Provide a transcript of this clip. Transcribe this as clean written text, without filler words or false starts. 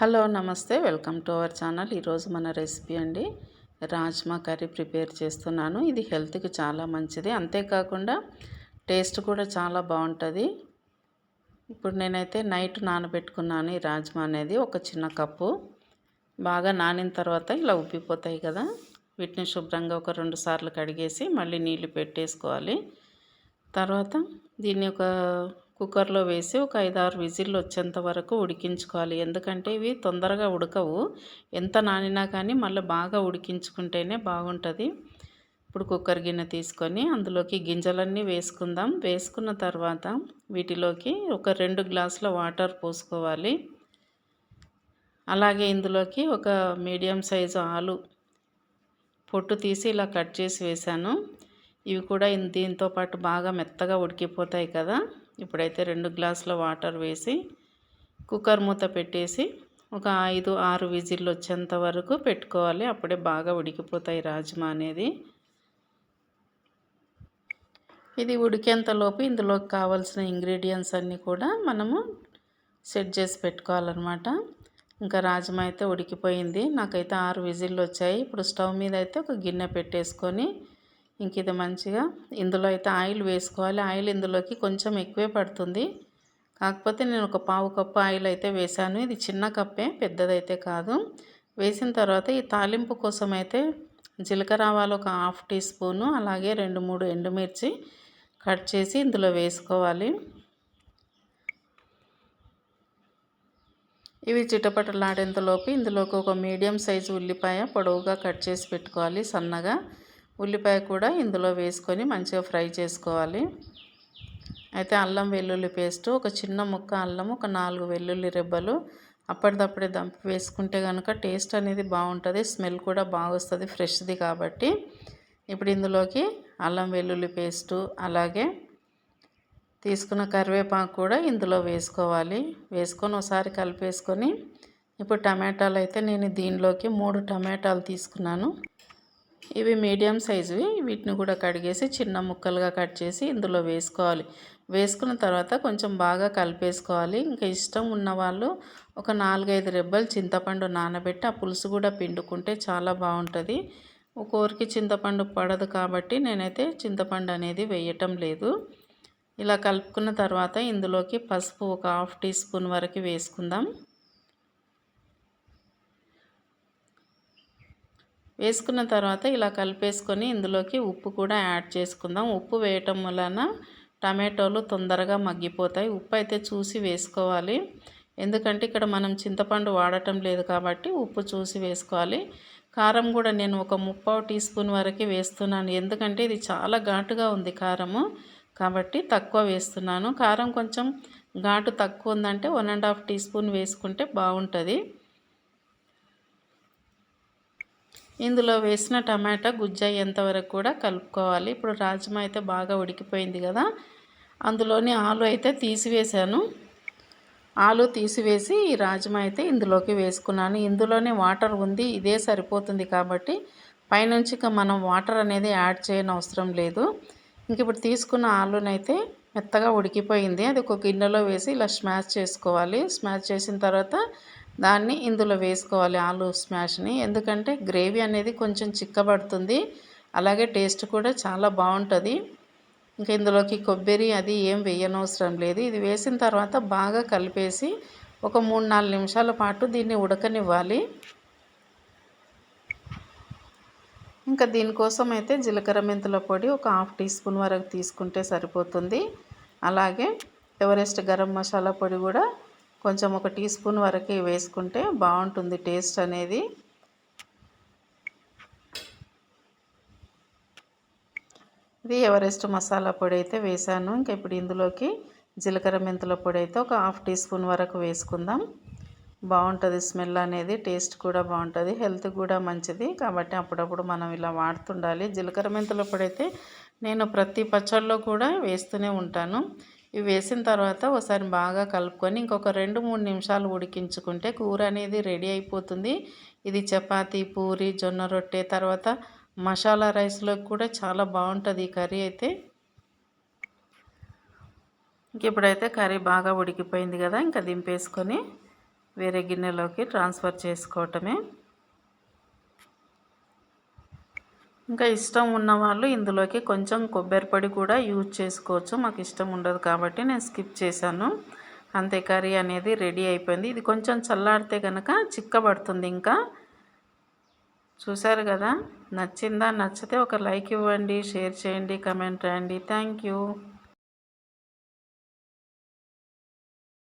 Hello నమస్తే welcome to our channel. ఈరోజు మన రెసిపీ అండి రాజ్మా కర్రీ ప్రిపేర్ చేస్తున్నాను. ఇది హెల్త్కి చాలా మంచిది, అంతేకాకుండా టేస్ట్ కూడా చాలా బాగుంటుంది. ఇప్పుడు నేనైతే నైట్ నానబెట్టుకున్నాను. ఈ రాజ్మా అనేది ఒక చిన్న కప్పు. బాగా నానిన తర్వాత ఇలా ఉబ్బిపోతాయి కదా, వీటిని శుభ్రంగా ఒక 2 సార్లు కడిగేసి మళ్ళీ నీళ్లు పెట్టేసుకోవాలి. తర్వాత దీన్ని ఒక కుక్కర్లో వేసి ఒక 5-6 విజిల్లు వచ్చేంత వరకు ఉడికించుకోవాలి. ఎందుకంటే ఇవి తొందరగా ఉడకవు, ఎంత నానినా కానీ మళ్ళీ బాగా ఉడికించుకుంటేనే బాగుంటుంది. ఇప్పుడు కుక్కర్ గిన్నె తీసుకొని అందులోకి గింజలన్నీ వేసుకుందాం. వేసుకున్న తర్వాత వీటిలోకి ఒక 2 గ్లాసుల వాటర్ పోసుకోవాలి. అలాగే ఇందులోకి ఒక మీడియం సైజు ఆలు పొట్టు తీసి ఇలా కట్ చేసి వేశాను. ఇవి కూడా దీంతో పాటు బాగా మెత్తగా ఉడికిపోతాయి కదా. ఇప్పుడైతే 2 గ్లాసుల వాటర్ వేసి కుక్కర్ మూత పెట్టేసి ఒక 5-6 విజిల్లు వచ్చేంత వరకు పెట్టుకోవాలి. అప్పుడే బాగా ఉడికిపోతాయి రాజ్మా అనేది. ఇది ఉడికేంతలోపు ఇందులోకి కావాల్సిన ఇంగ్రీడియంట్స్ అన్నీ కూడా మనము సెట్ చేసి పెట్టుకోవాలన్నమాట. ఇంకా రాజ్మా అయితే ఉడికిపోయింది. నాకైతే 6 విజిల్లు వచ్చాయి. ఇప్పుడు స్టవ్ మీద అయితే ఒక గిన్నె పెట్టేసుకొని ఇంక ఇది మంచిగా ఇందులో అయితే ఆయిల్ వేసుకోవాలి. ఆయిల్ ఇందులోకి కొంచెం ఎక్కువే పడుతుంది, కాకపోతే నేను ఒక పావు కప్పు ఆయిల్ అయితే వేశాను. ఇది చిన్న కప్పే, పెద్దదైతే కాదు. వేసిన తర్వాత ఈ తాలింపు కోసం అయితే జీలకర్ర ఆవాలు ఒక 1/2 టీ స్పూను, అలాగే 2-3 ఎండుమిర్చి కట్ చేసి ఇందులో వేసుకోవాలి. ఇవి చిటపటలాడేంతలోపు ఇందులోకి ఒక మీడియం సైజు ఉల్లిపాయ పొడవుగా కట్ చేసి పెట్టుకోవాలి సన్నగా. ఉల్లిపాయ కూడా ఇందులో వేసుకొని మంచిగా ఫ్రై చేసుకోవాలి. అయితే అల్లం వెల్లుల్లి పేస్ట్ ఒక చిన్న ముక్క అల్లం, ఒక 4 వెల్లుల్లి రెబ్బలు అప్పటిదప్పుడే దంపి వేసుకుంటే కనుక టేస్ట్ అనేది బాగుంటుంది, స్మెల్ కూడా బాగా వస్తుంది, ఫ్రెష్ది కాబట్టి. ఇప్పుడు ఇందులోకి అల్లం వెల్లుల్లి పేస్టు అలాగే తీసుకున్న కరివేపాకు కూడా ఇందులో వేసుకోవాలి. వేసుకొని ఒకసారి కలిపేసుకొని ఇప్పుడు టమాటాలు అయితే నేను దీనిలోకి 3 టమాటాలు తీసుకున్నాను. ఇవి మీడియం సైజువి. వీటిని కూడా కడిగేసి చిన్న ముక్కలుగా కట్ చేసి ఇందులో వేసుకోవాలి. వేసుకున్న తర్వాత కొంచెం బాగా కలిపేసుకోవాలి. ఇంకా ఇష్టం ఉన్నవాళ్ళు ఒక 4-5 రెబ్బలు చింతపండు నానబెట్టి ఆ పులుసు కూడా పిండుకుంటే చాలా బాగుంటుంది. ఒక్కొరికి చింతపండు పడదు కాబట్టి నేనైతే చింతపండు అనేది వేయటం లేదు. ఇలా కలుపుకున్న తర్వాత ఇందులోకి పసుపు ఒక 1/2 టీ స్పూన్ వరకు వేసుకుందాం. వేసుకున్న తర్వాత ఇలా కలిపేసుకొని ఇందులోకి ఉప్పు కూడా యాడ్ చేసుకుందాం. ఉప్పు వేయటం వలన టమాటోలు తొందరగా మగ్గిపోతాయి. ఉప్పు అయితే చూసి వేసుకోవాలి, ఎందుకంటే ఇక్కడ మనం చింతపండు వాడటం లేదు కాబట్టి ఉప్పు చూసి వేసుకోవాలి. కారం కూడా నేను ఒక 3/4 టీ స్పూన్ వరకు వేస్తున్నాను, ఎందుకంటే ఇది చాలా ఘాటుగా ఉంది కారము, కాబట్టి తక్కువ వేస్తున్నాను. కారం కొంచెం ఘాటు తక్కువ ఉందంటే 1.5 టీ స్పూన్ వేసుకుంటే బాగుంటుంది. ఇందులో వేసిన టమాటా గుజ్జు అయ్యేంత వరకు కూడా కలుపుకోవాలి. ఇప్పుడు రాజ్మా అయితే బాగా ఉడికిపోయింది కదా, అందులోని ఆలు అయితే తీసివేశాను. ఆలు తీసివేసి ఈ రాజ్మా అయితే ఇందులోకి వేసుకున్నాను. ఇందులోనే వాటర్ ఉంది, ఇదే సరిపోతుంది కాబట్టి పైనుంచి ఇక మనం వాటర్ అనేది యాడ్ చేయని అవసరం లేదు. ఇంక ఇప్పుడు తీసుకున్న ఆలునైతే మెత్తగా ఉడికిపోయింది. అది ఒక గిన్నెలో వేసి ఇలా స్మాష్ చేసుకోవాలి. స్మాష్ చేసిన తర్వాత దాన్ని ఇందులో వేసుకోవాలి, ఆలు స్మాష్ని. ఎందుకంటే గ్రేవీ అనేది కొంచెం చిక్కబడుతుంది, అలాగే టేస్ట్ కూడా చాలా బాగుంటుంది. ఇంకా ఇందులోకి కొబ్బరి అది ఏం వేయనవసరం లేదు. ఇది వేసిన తర్వాత బాగా కలిపేసి ఒక 3-4 నిమిషాల పాటు దీన్ని ఉడకనివ్వాలి. ఇంకా దీనికోసం అయితే జీలకర్ర మెంతుల పొడి ఒక 1/2 టీ స్పూన్ వరకు తీసుకుంటే సరిపోతుంది. అలాగే ఎవరెస్ట్ గరం మసాలా పొడి కూడా కొంచెం ఒక టీ స్పూన్ వరకు వేసుకుంటే బాగుంటుంది టేస్ట్ అనేది. ఇది ఎవరెస్ట్ మసాలా పొడి అయితే వేసాను. ఇంకా ఇప్పుడు ఇందులోకి జీలకర్ర మెంతుల పొడి అయితే ఒక 1/2 టీ స్పూన్ వరకు వేసుకుందాం. బాగుంటుంది స్మెల్ అనేది, టేస్ట్ కూడా బాగుంటుంది, హెల్త్ కూడా మంచిది కాబట్టి అప్పుడప్పుడు మనం ఇలా వాడుతుండాలి. జీలకర్ర మెంతుల పొడి అయితే నేను ప్రతి పచ్చళ్ళలో కూడా వేస్తూనే ఉంటాను. ఇవి వేసిన తర్వాత ఒకసారి బాగా కలుపుకొని ఇంకొక 2-3 నిమిషాలు ఉడికించుకుంటే కూర అనేది రెడీ అయిపోతుంది. ఇది చపాతీ, పూరి, జొన్న రొట్టె, తర్వాత మసాలా రైస్లో కూడా చాలా బాగుంటుంది ఈ కర్రీ అయితే. ఇంక ఇప్పుడైతే కర్రీ బాగా ఉడికిపోయింది కదా, ఇంకా దింపేసుకొని వేరే గిన్నెలోకి ట్రాన్స్ఫర్ చేసుకోవటమే. ఇంకా ఇష్టం ఉన్నవాళ్ళు ఇందులోకి కొంచెం కొబ్బరి పొడి కూడా యూజ్ చేసుకోవచ్చు. మాకు ఇష్టం ఉండదు కాబట్టి నేను స్కిప్ చేశాను. అంతే, కర్రీ అనేది రెడీ అయిపోయింది. ఇది కొంచెం చల్లారితే కనుక చిక్కబడుతుంది. ఇంకా చూసారు కదా, నచ్చిందా? నచ్చితే ఒక లైక్ ఇవ్వండి, షేర్ చేయండి, కమెంట్ రాయండి. Thank you.